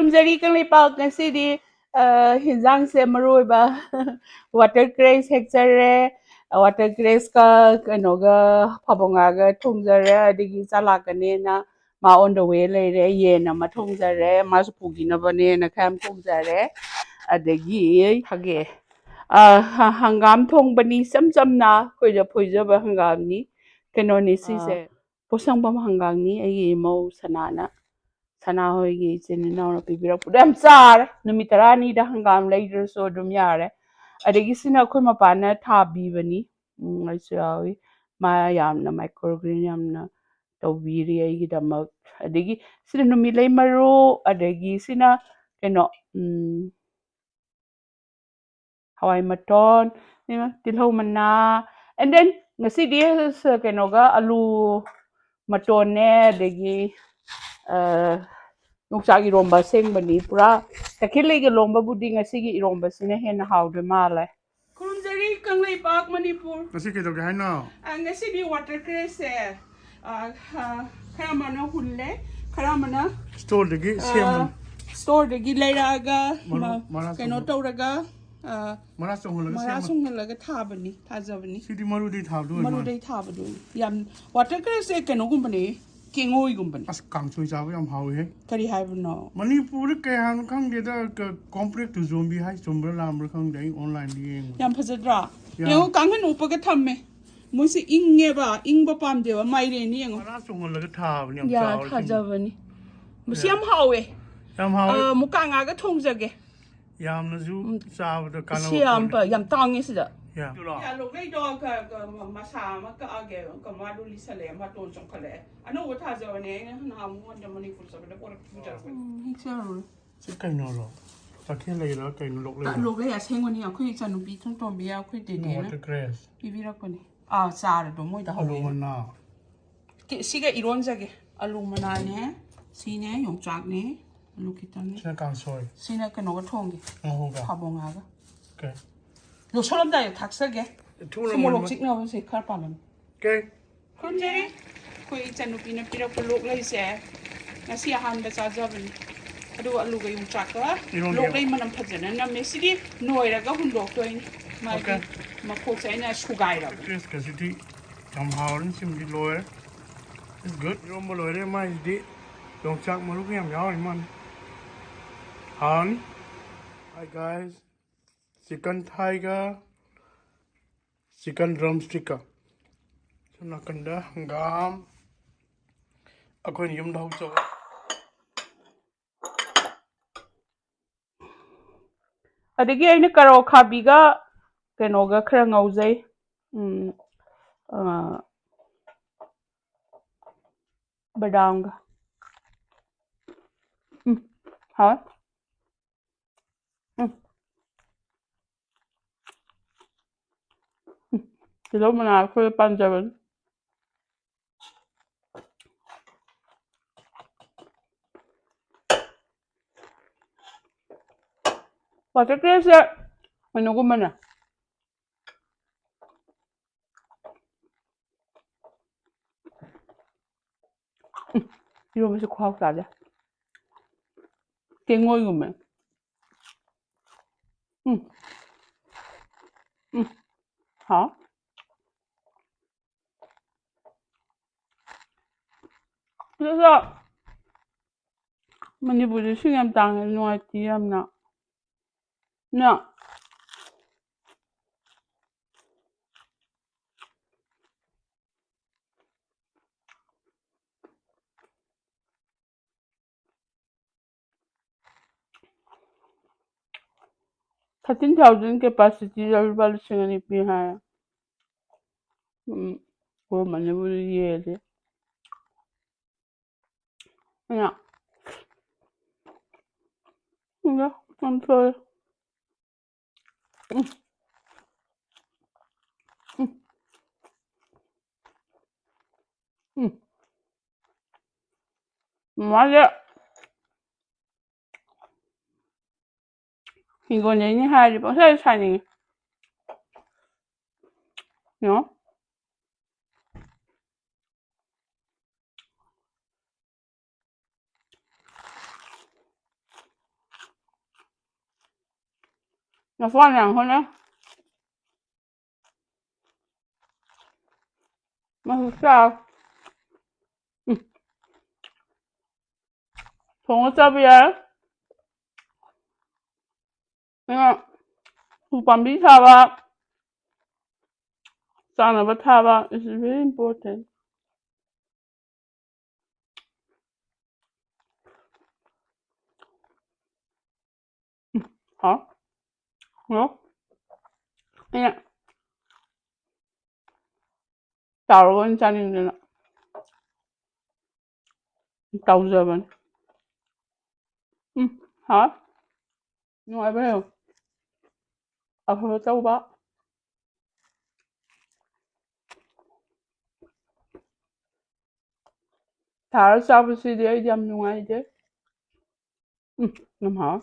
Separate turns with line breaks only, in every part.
ꯈꯨꯔꯨꯝꯖꯔꯤ ꯀꯪꯂꯩꯄꯥꯛ ꯉꯁꯤꯗꯤ ꯍꯤꯟꯖꯥꯡꯁꯦ ꯃꯔꯨꯑꯣꯏꯕ ꯋꯥꯇꯔ ꯀ꯭ꯔꯦꯁ ꯍꯦꯛꯆꯔꯦ water grace ka kanoga phabonga thongjare adigi chalakane ma on the way leire ye na ma thongjare ma su pugina bane na kham thongjare adigi hage hangam thongbani samna khoija hangam ni kenoni sise posangbam hangam ni ai mau sana hoigi chinna na pibira pudam char numitarani da hangam later so dum yare adagi sina khoi mapana thabi bani aisu yawi ma yamna microgreen yamna tawbiri aigi damak adagi sina numi lay maru adagi sina keno hawai maton tilhau mana and then ngasi dia keno ga alu maton ne adagi nungsagi romba seng bani pura takhilai ge lomba budi ngasi gi romba sina hen hawde male Kurunjari Kangleipak Manipur.
Ngasi kito kaya na?
Ngasi di water cress karamana hulle karamana
store dagi same
store dagi lairaga kano tauraga marasung halaga thabani thajabani
sidi marudi thabdu
marudai thabadu yam water cress kano gumbani kengoi gumbani
as kangchoi chabu yam hawe he
kari haibno
Manipur kaya han kang de da complex to zombie hai sombra lamra kang dai online di
yam phajadra yo kanghan upaga thamme moise ingeba ingba pamdewa maire ni yango
marasung halaga thabni yam
ya thajabani musi yam hawe mukanga ga thongjage
yamna ju chabu da kana
yam tangi sida
ya
lokai do ka masa ma ka age ka madu lisale ma ton chong khale ano wa thajawne na mu wanda Manipur sabada por pujar ko hiksaru
si kai no lo takhe lai la kai no
lok le ya sengoni akhoi chanu bi thong tom bi ya khoi de de
water grass
bibirak pani char do moi da
alu mana
siga iron jage alu mana ne sine yong chak ne alu kitang ne
sina kang soy
sina kano ga thongge
hoga
phabonga ga
okay
lo solam da taksage sumolok chikna ba se khar palam
okay
kunjeri khoi chanu pina pira ko lok lai se ngasi han ba cha jabani adu alu ga yong chak ga lok lai manam phajana na me sidi noira ga hun lok toin mai ma ko chai na sugai ra
yes ka sidi am hawrin sim di loyer it's good rom loyer mai di dong chak maru yam yaw man han hi guys chicken tiger chicken drumstick suna kanda hangam akoin yum dau chaw
adagi aina karo khabiga kenoga khara ngaujai badang ha kilo mana ko panjaban water cress ano ko mana 이러면서 과학 나래 갱어이구만 하 그래서 Manipur 신경 땅에 누가 뒤함나 나13,000 capacity everybody singing it behind वो Manipur ये है ना ना control 맞아 이거는 이 하리 버섯 사니 요 나 소환이랑 하네. 맛있어. 응, 종어잡이야. 그냥 국밥비 사봐. 싸나봐 타봐. It's very important. hả? Ủa? 그냥 tàu con 짜는 tàu giờ mình. Hả? Ngoài bây giờ. Thôi tàu bá. Thả sao với chị đi dầm ngoài chứ. Làm hả?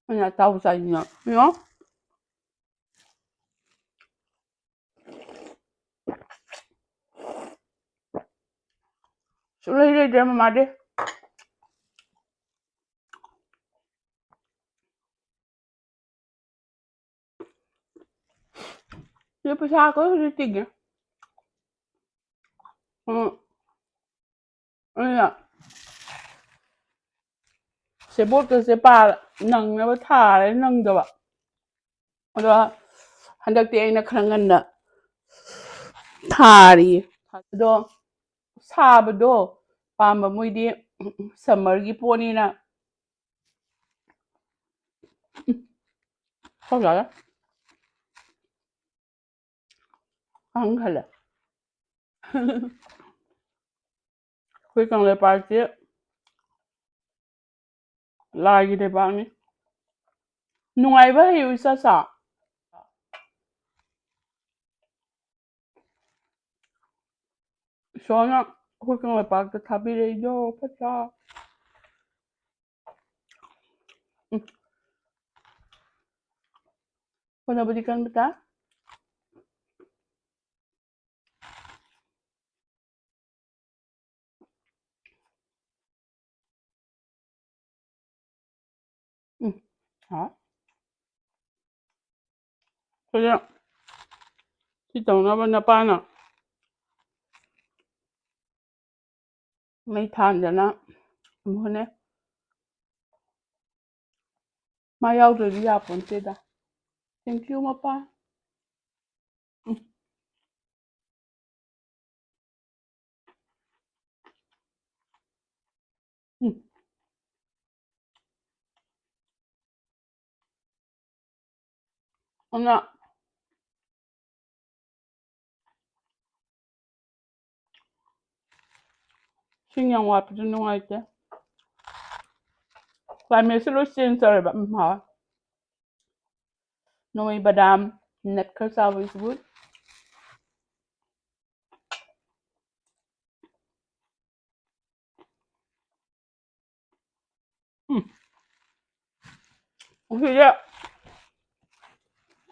그냥 tàu xài nhở. Nhớ? Số lấy đi để mà đi. Chứ phải sao có đi tiền nhỉ? Dạ. Sẽ bút cái sẽ bà nâng nó thả đấy nâng được ạ. Đó. Hắn đặc tiền nó khăn ngân nè. Thả đi. Đó. 사브도 밤바 무이디 서머기 보니나 sao không hay là khi cần lại bài chứ lại gì để bạn đi ngoài với hiểu sao sao số nó khi cần lại bài cái tháp đi vô phát ra có nào berikan beta hả 그냥 진짜 오나 봤나 빠나 mấy than cho nó mua nè mai ao rồi đi học còn chưa đã thank you mà pa 오나 신경 와 부르는 거 할때 Và mình sẽ xin sorry bạn hỏi Noi badam net kersa disebut Jadi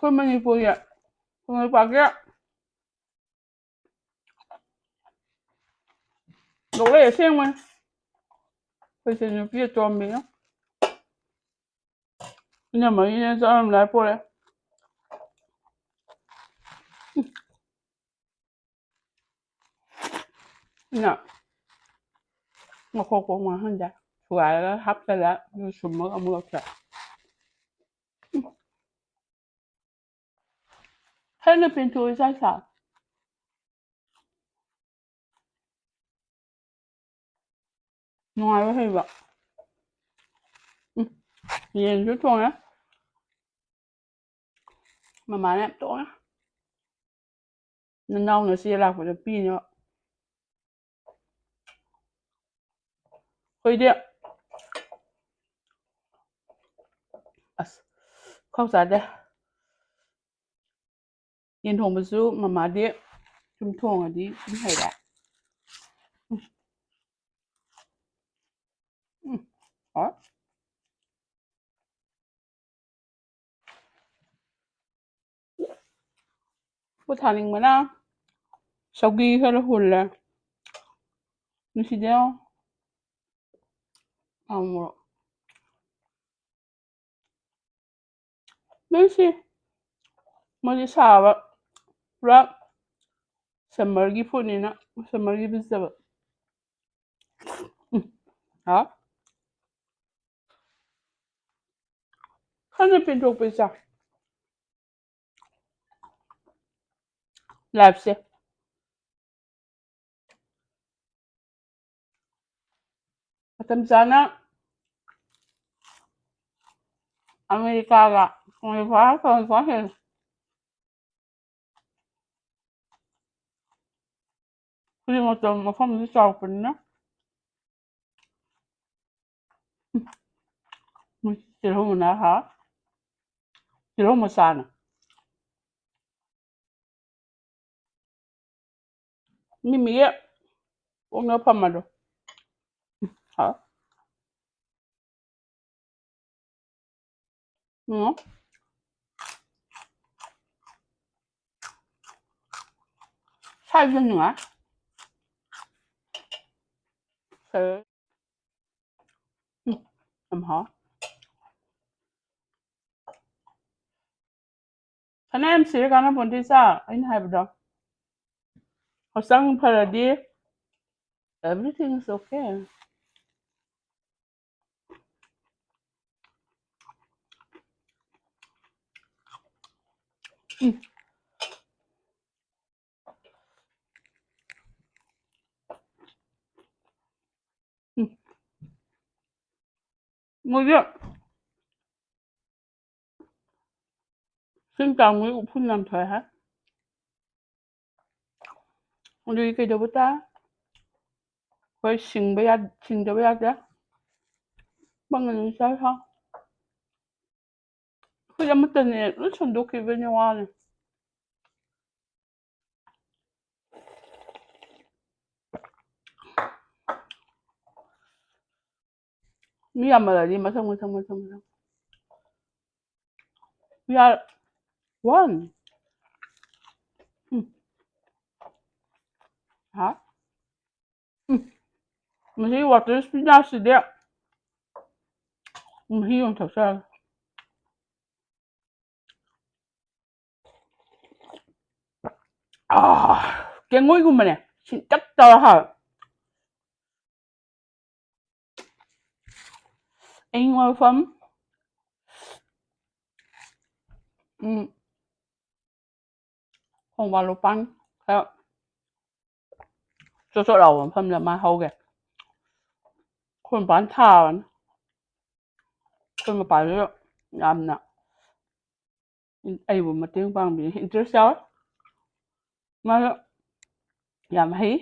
kau menipu ya kau pakai đồ lấy xem mà bây giờ nhiều kia cho mình á nhưng mà ini sao em lại po đấy nè mà khó có mà hơn vậy ngoài đó hấp cái lá như sum mất ông lột ra thấy nó pintu sao sao ngoài đó hay vậy nhìn chút thôi á mà em tốt á nên đâu nó sẽ là của cái pin nữa hơi điện không sao đấy nhìn thùng một số mà điện chung thùng ở đi cũng hay đấy đó có thằng mình á sau khi hơi là hùn là nó sẽ đeo không ꯅꯣꯏꯁꯤ ꯃꯣꯏꯗꯤ ꯁꯥꯕ ꯄꯨꯔꯥ ꯁꯝꯃꯔꯒꯤ ꯐꯨꯗꯅꯤꯅ ꯁꯝꯃꯔꯒꯤ vegetable ꯍꯥ ꯈꯟꯅ ꯄꯦꯟꯊꯣꯛꯄꯩ ꯆꯥ ꯂꯥꯏꯐꯁꯦ ꯃꯇꯝ ꯆꯥꯅ ꯑꯃꯦꯔꯤꯀꯥꯒ ꯀꯣꯡꯐꯥ ꯍꯦꯜꯂꯦ ꯈꯨꯗꯤꯡꯃꯛꯇ ꯃꯐꯝꯗꯨ ꯆꯥꯎꯔꯛꯄꯅꯤꯅ ꯇꯤꯜꯍꯧ ꯃꯅꯥ ꯍꯥ ꯇꯤꯜꯍꯧ ꯃꯆꯥꯅ ꯃꯤꯃꯤꯒꯤ ꯄꯣꯛꯅꯐꯝ ꯑꯗꯣ ꯍꯥ ꯁꯥꯏꯕꯁꯨ ꯅꯨꯡꯉꯥꯏ ꯌꯥꯝ ꯍꯥꯎ ꯐꯅꯌꯥꯝ ꯁꯤꯔ ꯀꯥꯟꯅꯄꯣꯟꯇꯦ ꯆꯥ ꯑꯩꯅ ꯍꯥꯏꯕꯗꯣ ꯍꯛꯆꯥꯡ ꯐꯔꯗꯤ everything is okay. ꯃꯣꯏꯒꯤ ꯁꯤꯡ ꯇꯥꯡꯕꯒꯤ ꯎꯐꯨꯟ ꯌꯥꯝ ꯊꯣꯛꯑꯦ ꯍꯥꯏ ꯑꯗꯨꯒꯤ ꯀꯩꯗꯧꯕ ꯇꯥꯏ ꯑꯩꯈꯣꯏ ꯁꯤꯡꯗꯕ ꯌꯥꯗꯦ ꯃꯪꯒꯟ ꯆꯥꯏ ꯍꯥꯎ ꯑꯩꯈꯣꯏ ꯑꯃꯠꯇꯅꯦ ꯂꯣꯏ ꯁꯟꯗꯣꯛꯈꯤꯕꯅꯦ ꯋꯥꯅꯤ ꯃꯤ ꯌꯥꯝꯃꯜꯂꯗꯤ ꯃꯊꯪ we are one ꯍꯥ ꯃꯁꯤ ꯋꯥꯇꯔ ꯁ꯭ꯄꯤꯅꯥꯆꯁꯤꯗꯤ ꯃꯍꯤ ꯑꯣꯏꯅ ꯊꯛꯆꯔꯒꯦ ꯀꯦꯡꯉꯣꯏꯒꯨꯝꯕꯅꯦ ꯁꯤꯟꯇꯛ ꯇꯧꯔ ꯍꯥꯎꯋꯦ ꯑꯌꯤꯡꯕ ꯃꯐꯝ ꯈꯣꯡꯕꯥꯟ ꯂꯨꯄꯥꯟ ꯈꯔ ꯆꯣꯠ ꯂꯥꯎꯕ ꯃꯐꯝꯗ ꯃꯥ ꯍꯧꯒꯦ ꯑꯩꯈꯣꯏ ꯃꯄꯥꯟ ꯊꯥꯕꯅꯤ ꯑꯩꯈꯣꯏ ꯃꯄꯥꯟꯁꯨ ꯌꯥꯝꯅ ꯑꯩꯕꯨ ꯃꯇꯦꯡ ꯄꯥꯡꯕꯤ ꯏꯟꯇꯔꯦꯁ ꯌꯥꯎꯋꯦ ꯃꯥꯁꯨ ꯌꯥꯝ ꯍꯩ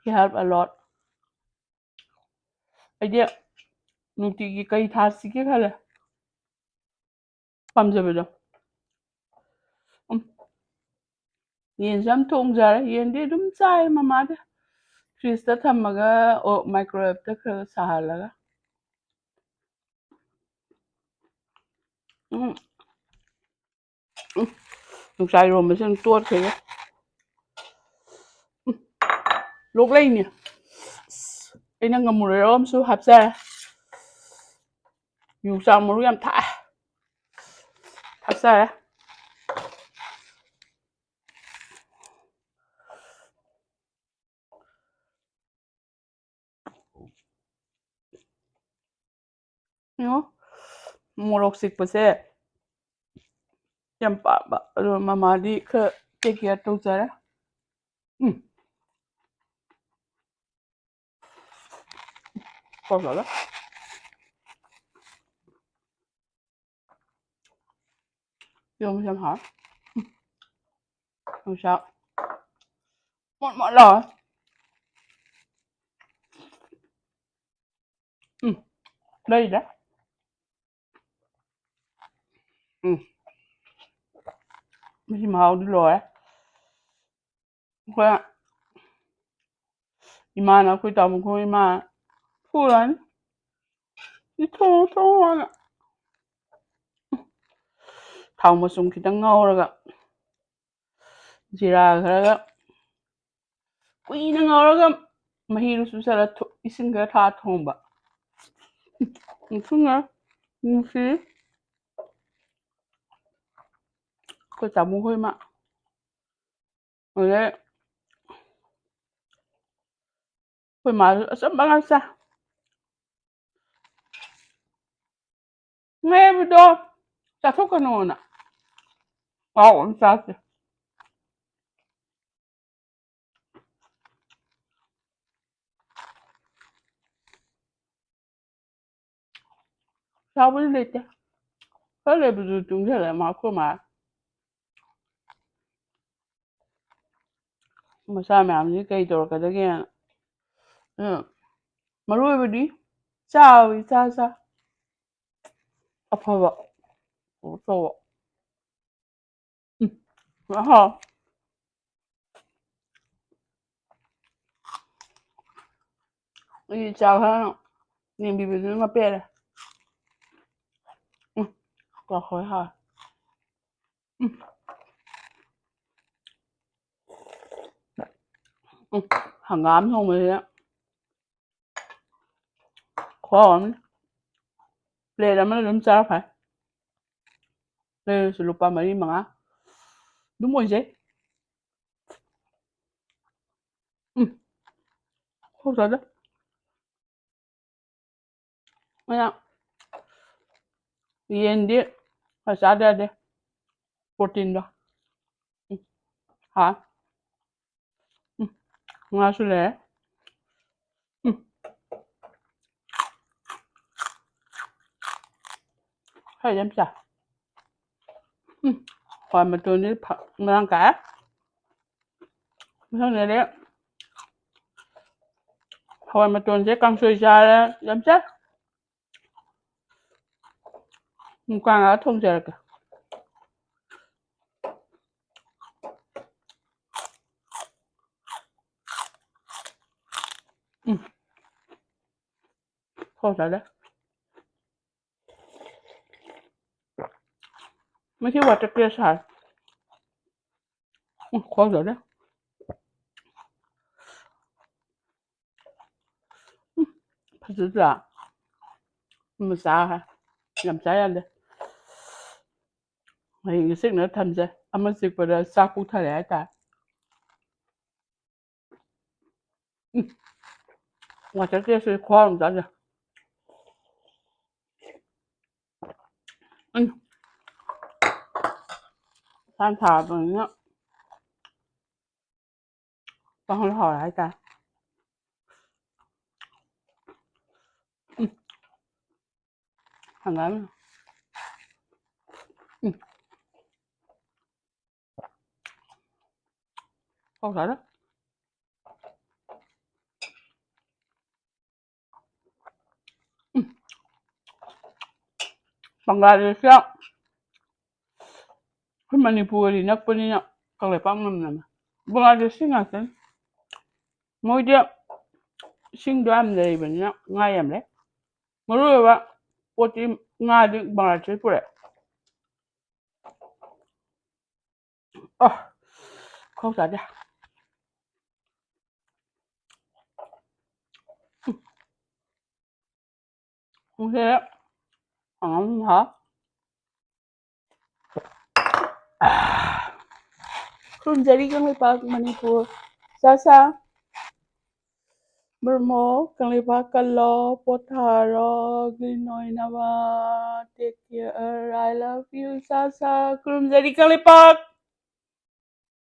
he help a lot ꯑꯩꯗꯤ ꯅꯨꯡꯇꯤꯒꯤ ꯀꯩ ꯊꯥꯁꯤꯒꯦ ꯈꯜꯂꯦ ꯄꯥꯝꯖꯕꯗꯣ ꯌꯦꯟꯁꯨ ꯌꯥꯝ ꯊꯣꯡꯖꯔꯦ ꯌꯦꯟꯗꯤ ꯑꯗꯨꯝ ꯆꯥꯏ ꯃꯃꯥꯗꯤ ꯐ꯭ꯔꯤꯖꯇ ꯊꯝꯃꯒ ꯃꯥꯏꯀ꯭ꯔꯣꯋꯦꯞꯇ ꯈꯔ ꯁꯥꯍꯜꯂꯒ ꯌꯣꯡꯆꯥꯛ ꯏꯔꯣꯟꯕꯁꯦ ꯑꯗꯨꯝ ꯇꯣꯠꯈ꯭ꯔꯒ ꯂꯣꯛ ꯂꯩꯅꯤ ꯑꯩꯅ ꯉꯝꯃꯨꯔꯦꯔꯣ ꯑꯃꯁꯨ ꯍꯥꯞꯆꯔꯦ ꯌꯣꯡꯆꯥꯛ ꯃꯔꯨ ꯌꯥꯝ ꯊꯥꯛꯆꯔꯦ ꯃꯣꯔꯣꯛ ꯆꯤꯛꯄꯁꯦ ꯌꯥꯝ ꯄꯥꯝꯕ ꯑꯗꯣ ꯃꯃꯥꯗꯤ ꯈꯔ ꯇꯦꯛ ꯀꯦꯌꯔ ꯇꯧꯖꯔꯦ ꯀꯧꯁꯜꯂꯦ ꯌꯣꯡꯁꯨ ꯌꯥꯝ ꯍꯥꯎꯋꯦ ꯌꯣꯡꯆꯥꯛ ꯃꯣꯠ ꯂꯥꯎꯋꯦ ꯂꯩꯗ ꯃꯁꯤ ꯃꯍꯥꯎꯗꯤ ꯂꯣꯏꯔꯦ ꯑꯩꯈꯣꯏ ꯏꯃꯥꯅ ꯑꯩꯈꯣꯏ ꯇꯥꯃꯣꯈꯣꯏ ꯏꯃꯥ ꯐꯨꯔꯅꯤ ꯊꯣꯡꯉꯣꯅ ꯊꯥꯎ ꯃꯆꯨꯝ ꯈꯤꯇꯪ ꯉꯧꯔꯒ ꯖꯤꯔꯥ ꯈꯔꯒ ꯀꯨꯏꯅ ꯉꯧꯔꯒ ꯃꯍꯤꯗꯨ ꯆꯨꯁꯜꯂ ꯏꯁꯤꯡ ꯈꯔ ꯊꯥꯛꯑ ꯊꯣꯡꯕ ꯊꯨꯡꯉ ꯉꯁꯤ ꯑꯩꯈꯣꯏ ꯇꯥꯃꯣ ꯍꯣꯏ ꯃꯥ ꯑꯗꯩ ꯑꯩꯈꯣꯏ ꯃꯥꯁꯨ ꯑꯆꯝꯕ ꯉꯥꯛ ꯆꯥꯏ ꯉꯥꯏꯕꯗꯣ ꯆꯥꯊꯣꯛꯀꯅꯣꯅ ꯑꯍꯥꯎ ꯑꯃ ꯆꯥꯁꯦ ꯆꯥꯕꯨꯗꯤ ꯂꯩꯇꯦ ꯈꯔ ꯂꯩꯕꯗꯨ ꯇꯨꯡꯁꯤꯜꯂꯦ ꯑꯩꯈꯣꯏ ꯃꯥ ꯃꯆꯥ ꯃꯌꯥꯝꯁꯤ ꯀꯩ ꯇꯧꯔꯛꯀꯗꯒꯦꯅ ꯃꯔꯨ ꯑꯣꯏꯕꯗꯤ ꯆꯥꯕꯗꯤ ꯆꯥ ꯑꯐꯕ ꯇꯧꯕ ꯑꯍꯥꯎ ꯑꯩ ꯆꯥꯛ ꯈꯔ ꯌꯦꯡꯕꯤꯕꯗꯨꯅ ꯄꯦꯜꯂꯦ ꯀꯥꯎꯈꯣꯏ ꯍꯥꯎꯋꯦ ꯍꯪꯒꯥꯝ ꯊꯣꯡꯕꯁꯤꯗ ꯈꯨꯍꯥꯎ ꯑꯃꯅꯤ ꯄ꯭ꯂꯦꯠ ꯑꯃꯅ ꯑꯗꯨꯝ ꯆꯥꯔ ꯐꯩ ꯂꯩꯔꯁꯨ ꯂꯨꯄꯥ 4-5 ꯑꯗꯨꯝ ꯑꯣꯏꯖꯩ ꯍꯧꯖꯗꯦ ꯑꯩꯅ ꯌꯦꯟꯗꯤ ꯆꯥꯗ ꯌꯥꯗꯦ ꯄ꯭ꯔꯣꯇꯤꯟꯗꯣ ꯉꯥꯁꯨ ꯂꯩꯔꯦ ꯈꯔꯗꯤ ꯌꯥꯝ ꯆꯥꯏ ꯍꯋꯥꯏ ꯃꯇꯣꯟꯗꯤ ꯃꯔꯥꯡ ꯀꯥꯏ ꯃꯊꯪꯗꯗꯤ hawai matonse kangsoi chare yam cha mukwanga thongjaraka thongjarada maki water crash har thongjarada fazadra masaha yam cha yande hei sikna thamje ama sikpada saku thare ata water crash khom jaja san tha banya pahol hawai ata hangam thongjarada Bangladesh ꯈꯣꯏ ꯃꯅꯤꯄꯨꯔꯒꯗꯤ ꯅꯛꯄꯅꯤꯅ ꯀꯪꯂꯩꯄꯥꯛ ꯉꯝꯅ ꯕꯪꯒ꯭ꯂꯥꯗꯦꯁꯁꯤ ꯉꯥꯛꯇꯅꯤ ꯃꯣꯏꯗꯤ ꯏꯁꯤꯡꯗꯣ ꯌꯥꯝ ꯂꯩꯕꯅꯤꯅ ꯉꯥ ꯌꯥꯝ ꯂꯩ ꯃꯔꯨ ꯑꯣꯏꯕ ꯄꯣꯠꯇꯤ ꯉꯥꯗꯤ ꯕꯪꯒ꯭ꯂꯥꯗꯦꯁꯇꯩ ꯄꯨꯔꯛꯑꯦ ꯈꯣꯡ ꯆꯥꯗꯦ ꯉꯁꯤ ꯍꯪꯒꯥꯝ ꯍꯥꯎ ꯈꯨꯔꯨꯝꯖꯔꯤ ꯀꯪꯂꯩꯄꯥꯛ ꯃꯅꯤꯄꯨꯔ ꯆꯥ ꯕ꯭ꯔꯍꯃꯣ ꯀꯪꯂꯩꯄꯥꯛ ꯀꯜꯂꯣ ꯄꯣꯊꯥꯔꯣ ꯒ꯭ꯔꯤꯟ ꯑꯣꯏꯅꯕ ꯇꯦꯛ ꯀꯤꯌꯔ ꯑꯥꯏ ꯂꯚ ꯌꯨ ꯆꯥ ꯈꯨꯔꯨꯝꯖꯔꯤ ꯀꯪꯂꯩꯄꯥꯛ